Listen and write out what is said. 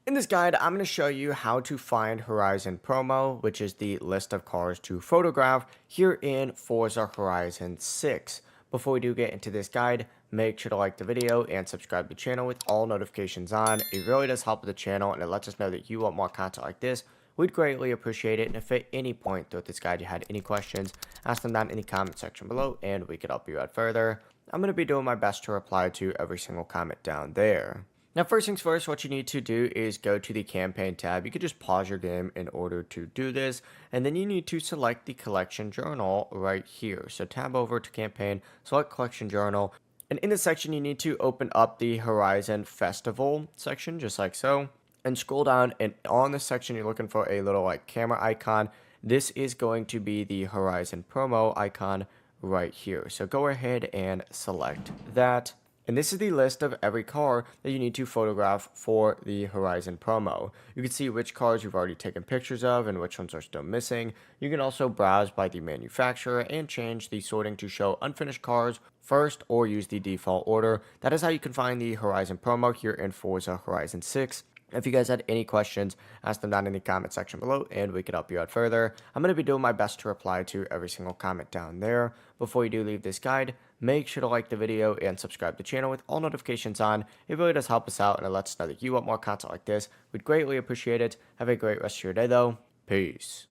In this guide, I'm going to show you how to find Horizon Promo, which is the list of cars to photograph here in Forza Horizon 6. Before we do get into this guide, make sure to like the video and subscribe to the channel with all notifications on. It really does help with the channel and it lets us know that you want more content like this. We'd greatly appreciate it, and if at any point throughout this guide you had any questions, ask them down in the comment section below and we could help you out further. I'm going to be doing my best to reply to every single comment down there. Now, first things first, what you need to do is go to the campaign tab. You could just pause your game in order to do this, and then you need to select the collection journal right here. So tab over to campaign, select collection journal, and in this section, you need to open up the Horizon Festival section, just like so, and scroll down, and on this section, you're looking for a little like camera icon. This is going to be the Horizon promo icon right here. So go ahead and select that. And this is the list of every car that you need to photograph for the Horizon promo. You can see which cars you've already taken pictures of and which ones are still missing. You can also browse by the manufacturer and change the sorting to show unfinished cars first or use the default order. That is how you can find the Horizon promo here in Forza Horizon 6. If you guys had any questions, ask them down in the comment section below and we could help you out further. I'm going to be doing my best to reply to every single comment down there. Before you do leave this guide, make sure to like the video and subscribe to the channel with all notifications on. It really does help us out and it lets us know that you want more content like this. We'd greatly appreciate it. Have a great rest of your day though. Peace.